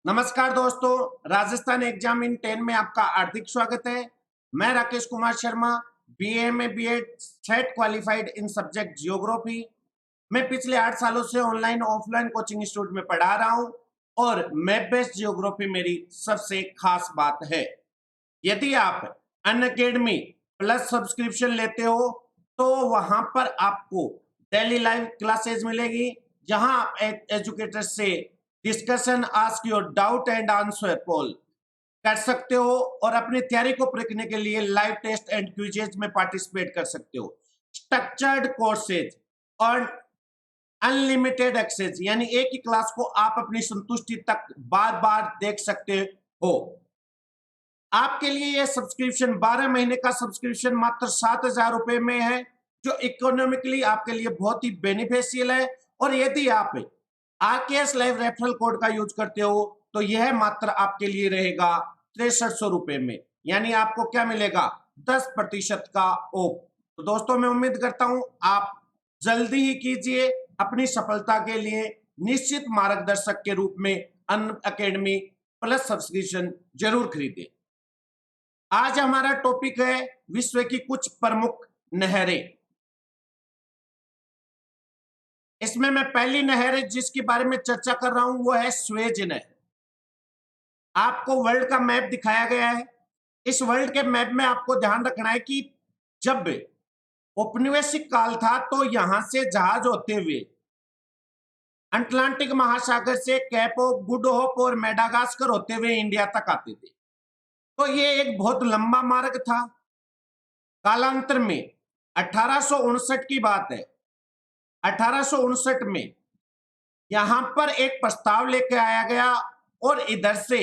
नमस्कार दोस्तों, Rajasthan exam in 10 में आपका हार्दिक स्वागत है। मैं राकेश कुमार शर्मा, बीए में BEd SET qualified in subject geography. मैं पिछले 8 सालों से ऑनलाइन ऑफलाइन कोचिंग इंस्टीट्यूट में पढ़ा रहा हूं और मैप बेस्ड जियोग्राफी मेरी सबसे खास बात है। यदि आप अनअकैडमी प्लस सब्सक्रिप्शन लेते हो तो वहां पर आपको डेली लाइव क्लासेस मिलेगी, जहां आप एजुकेटर से discussion, ask your doubt and answer poll कर सकते हो और अपनी तैयारी को परखने के लिए लाइव टेस्ट एंड क्विजेज में पार्टिसिपेट कर सकते हो। स्ट्रक्चर्ड कोर्सेज और अनलिमिटेड एक्सेस, यानी एक ही क्लास को आप अपनी संतुष्टि तक बार बार देख सकते हो। आपके लिए यह सब्सक्रिप्शन 12 महीने का सब्सक्रिप्शन मात्र 7,000 रुपए में है, जो इकोनॉमिकली आपके लिए बहुत ही बेनिफिशियल है। और यदि आप आरकेएस लाइव रेफरल कोड का यूज करते हो तो यह मात्र आपके लिए रहेगा 6300 रुपए में, यानी आपको क्या मिलेगा, 10% का ऑफ। तो दोस्तों, मैं उम्मीद करता हूं आप जल्दी ही कीजिए। अपनी सफलता के लिए निश्चित मार्गदर्शक के रूप में अनअकैडमी प्लस सब्सक्रिप्शन जरूर खरीदें। आज हमारा टॉपिक है विश्व की कुछ प्रमुख नहरें। इसमें मैं पहली नहर जिसके बारे में चर्चा कर रहा हूं वो है स्वेज नहर। आपको वर्ल्ड का मैप दिखाया गया है। इस वर्ल्ड के मैप में आपको ध्यान रखना है कि जब औपनिवेशिक काल था तो यहां से जहाज होते हुए अटलांटिक महासागर से कैप ऑफ गुड होप और मेडागास्कर होते हुए इंडिया तक आते थे। तो ये एक बहुत लंबा मार्ग था। कालांतर में 1859 की बात है, 1859 में यहां पर एक प्रस्ताव लेके आया गया और इधर से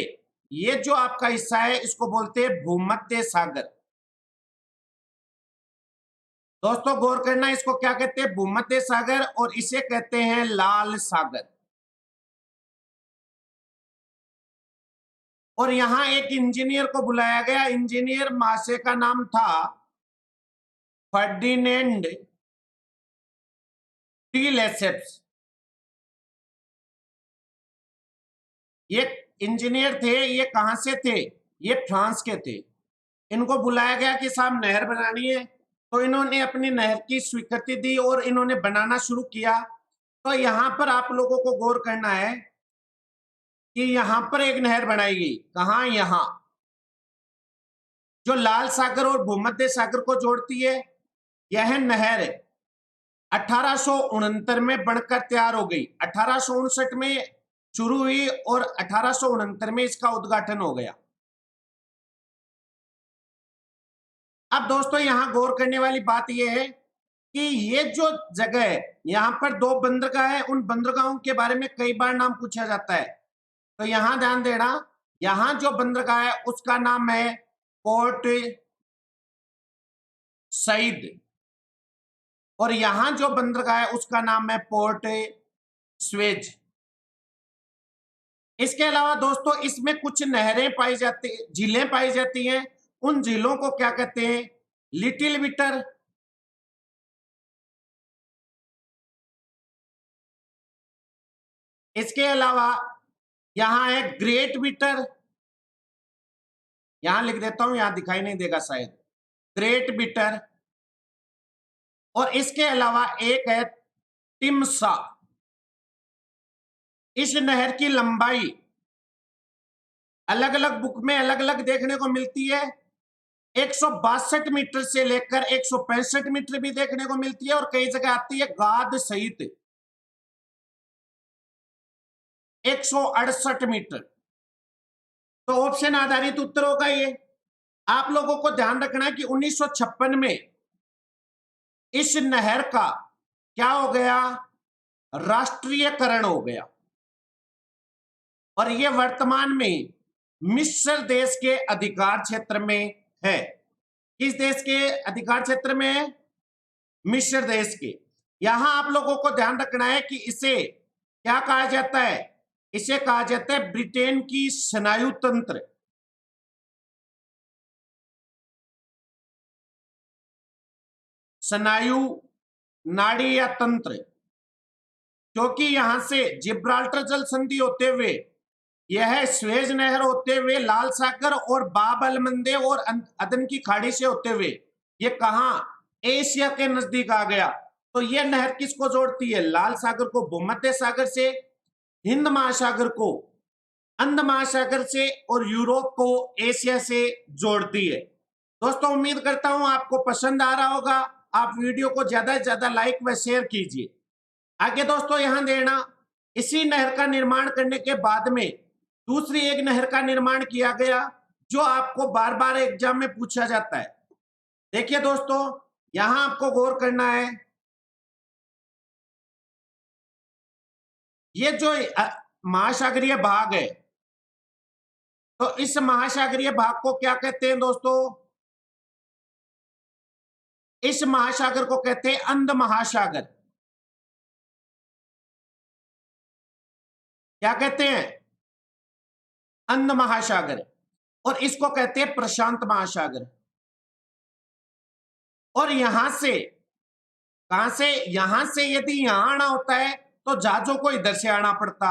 ये जो आपका हिस्सा है इसको बोलते हैं भूमध्य सागर। दोस्तों गौर करना, इसको क्या कहते हैं, भूमध्य सागर, और इसे कहते हैं लाल सागर। और यहां एक इंजीनियर को बुलाया गया। इंजीनियर महाशय का नाम था फर्डिनेंड टी लेसेप्स। ये इंजीनियर थे, ये कहां से थे, ये फ्रांस के थे। इनको बुलाया गया कि साहब नहर बनानी है, तो इन्होंने अपनी नहर की स्वीकृति दी और इन्होंने बनाना शुरू किया। तो यहां पर आप लोगों को गौर करना है कि यहां पर एक नहर बनाई गई। कहां, यहां जो लाल सागर और भूमध्य सागर को जोड़ती है, यह नहर 1869 में बनकर तैयार हो गई। 1859 में शुरू हुई और 1869 में इसका उद्घाटन हो गया। अब दोस्तों यहां गौर करने वाली बात यह है कि ये जो जगह है, यहां पर दो बंदरगाह है। उन बंदरगाहों के बारे में कई बार नाम पूछा जाता है, तो यहां ध्यान देना। यहां जो बंदरगाह है उसका नाम है पोर्ट सईद, और यहां जो बंदरगाह है उसका नाम है पोर्ट स्वेज। इसके अलावा दोस्तों इसमें कुछ नहरें पाई जाती, झीलें पाई जाती हैं। उन झीलों को क्या कहते हैं, लिटिल विटर, इसके अलावा यहां है ग्रेट विटर। यहां लिख देता हूं, यहां दिखाई नहीं देगा शायद, ग्रेट विटर। और इसके अलावा एक है टिमसा। इस नहर की लंबाई अलग अलग बुक में अलग अलग देखने को मिलती है। 162 मीटर से लेकर 165 मीटर भी देखने को मिलती है, और कई जगह आती है गाद सहित 168 मीटर। तो ऑप्शन आधारित उत्तर होगा ये। आप लोगों को ध्यान रखना है कि 1956 में इस नहर का क्या हो गया, राष्ट्रीयकरण हो गया, और ये वर्तमान में मिस्र देश के अधिकार क्षेत्र में है। किस देश के अधिकार क्षेत्र में है, मिस्र देश के। यहां आप लोगों को ध्यान रखना है कि इसे क्या कहा जाता है, इसे कहा जाता है ब्रिटेन की स्नायु तंत्र। स्नायु, नाड़ी या तंत्र, क्योंकि यहां से जिब्राल्टर जल संधि होते हुए यह है स्वेज नहर होते हुए लाल सागर और बाब अल मंदेब और अदन की खाड़ी से होते हुए ये कहा एशिया के नजदीक आ गया। तो यह नहर किसको जोड़ती है? लाल सागर को भूमध्य सागर से, हिंद महासागर को अंध महासागर से और यूरोप को एशिया से जोड़ती है। दोस्तों उम्मीद करता हूं आपको पसंद आ रहा होगा। आप वीडियो को ज्यादा से ज्यादा लाइक व शेयर कीजिए। आगे दोस्तों यहां देना, इसी नहर का निर्माण करने के बाद में दूसरी एक नहर का निर्माण किया गया जो आपको बार बार एग्जाम में पूछा जाता है। देखिए दोस्तों यहां आपको गौर करना है, ये जो महासागरीय भाग है, तो इस महासागरीय भाग को क्या कहते हैं दोस्तों? इस महासागर को कहते हैं अंध महासागर। क्या कहते हैं? अंध महासागर। और इसको कहते हैं प्रशांत महासागर। और यहां से, कहां से? यहां से यदि यहां आना होता है तो जहाजों को इधर से आना पड़ता,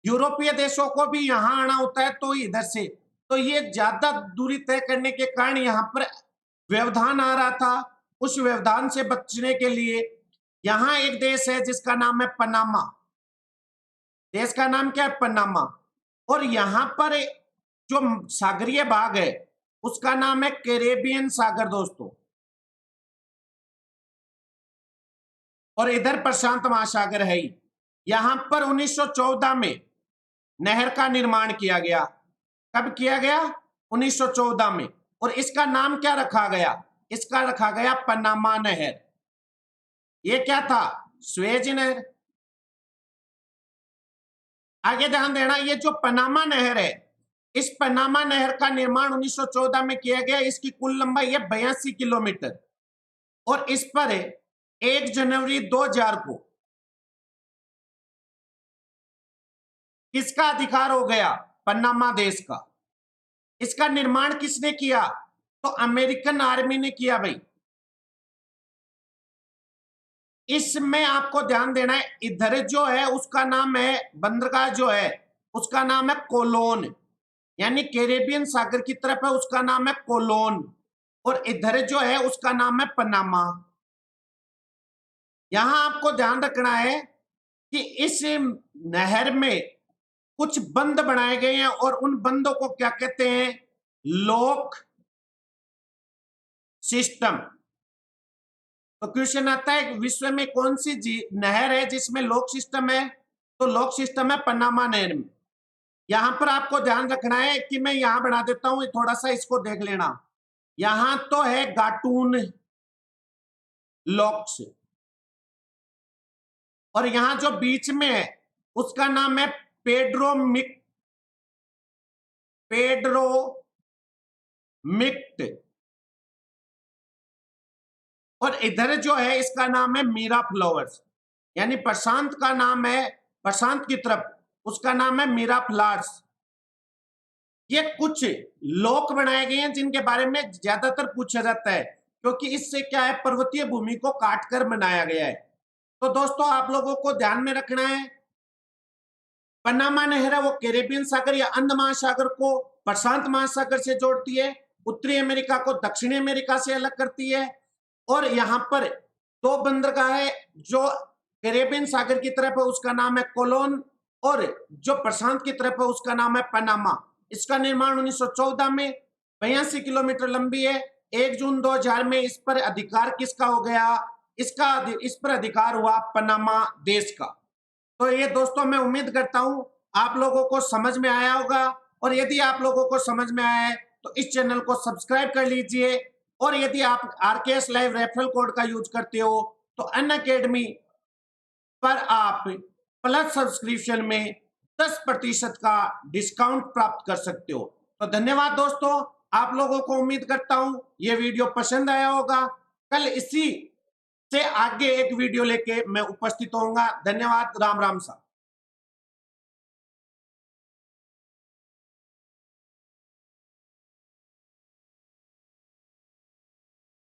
यूरोपीय देशों को भी यहां आना होता है तो इधर से। तो ये ज्यादा दूरी तय करने के कारण यहां पर व्यवधान आ रहा था। उस व्यवधान से बचने के लिए यहां एक देश है जिसका नाम है पनामा। देश का नाम क्या है? पनामा। और यहां पर जो सागरीय भाग है उसका नाम है कैरेबियन सागर दोस्तों। और इधर प्रशांत महासागर है। यहां पर 1914 में नहर का निर्माण किया गया। कब किया गया? 1914 में। और इसका नाम क्या रखा गया? इसका रखा गया पनामा नहर। ये क्या था? स्वेज नहर। आगे ध्यान देना, ये जो पनामा नहर है, इस पनामा नहर का निर्माण 1914 में किया गया। इसकी कुल लंबाई है 82 किलोमीटर। और इस पर 1 जनवरी 2000 को किसका अधिकार हो गया? पनामा देश का। इसका निर्माण किसने किया? तो अमेरिकन आर्मी ने किया भाई। इसमें आपको ध्यान देना है, इधर जो है उसका नाम है, बंदरगाह जो है उसका नाम है कोलोन, यानी कैरेबियन सागर की तरफ है उसका नाम है कोलोन। और इधर जो है उसका नाम है पनामा। यहां आपको ध्यान रखना है कि इस नहर में कुछ बंद बनाए गए हैं और उन बंदों को क्या कहते हैं? Lock system. तो क्वेश्चन आता है विश्व में कौन सी नहर है जिसमें लॉक सिस्टम है? तो लॉक सिस्टम है पनामा नहर में। यहां पर आपको ध्यान रखना है कि मैं यहां बना देता हूं, थोड़ा सा इसको देख लेना। यहां तो है गाटून लॉक्स, और यहां जो बीच में है उसका नाम है पेड्रोमिक्ट। और इधर जो है इसका नाम है मीरा फ्लावर्स, यानी प्रशांत का नाम है, प्रशांत की तरफ उसका नाम है मीरा फ्लावर्स। ये कुछ लोक बनाए गए हैं जिनके बारे में ज्यादातर पूछा जाता है, क्योंकि इससे क्या है, पर्वतीय भूमि को काटकर बनाया गया है। तो दोस्तों आप लोगों को ध्यान में रखना है, पनामा नहर है वो कैरेबियन सागर या अंध महासागर को प्रशांत महासागर से जोड़ती है, उत्तरी अमेरिका को दक्षिणी अमेरिका से अलग करती है। और यहाँ पर 2 बंदरगाह है, जो कैरेबियन सागर की तरफ है उसका नाम है कोलोन, और जो प्रशांत की तरफ है उसका नाम है पनामा। इसका निर्माण 1914 में, 82 किलोमीटर लंबी है। 1 जून 2000 में इस पर अधिकार किसका हो गया? इस पर अधिकार हुआ पनामा देश का। तो ये दोस्तों मैं उम्मीद करता हूं आप लोगों को समझ में आया होगा। और यदि आप लोगों को समझ में आया है तो इस चैनल को सब्सक्राइब कर लीजिए। और यदि आप आरकेएस लाइव रेफरल कोड का यूज करते हो तो अनअकैडमी पर आप प्लस सब्सक्रिप्शन में 10% का डिस्काउंट प्राप्त कर सकते हो। तो धन्यवाद दोस्तों, आप लोगों को उम्मीद करता हूं ये वीडियो पसंद आया होगा। कल इसी से आगे एक वीडियो लेके मैं उपस्थित होऊंगा। धन्यवाद। राम राम साहब।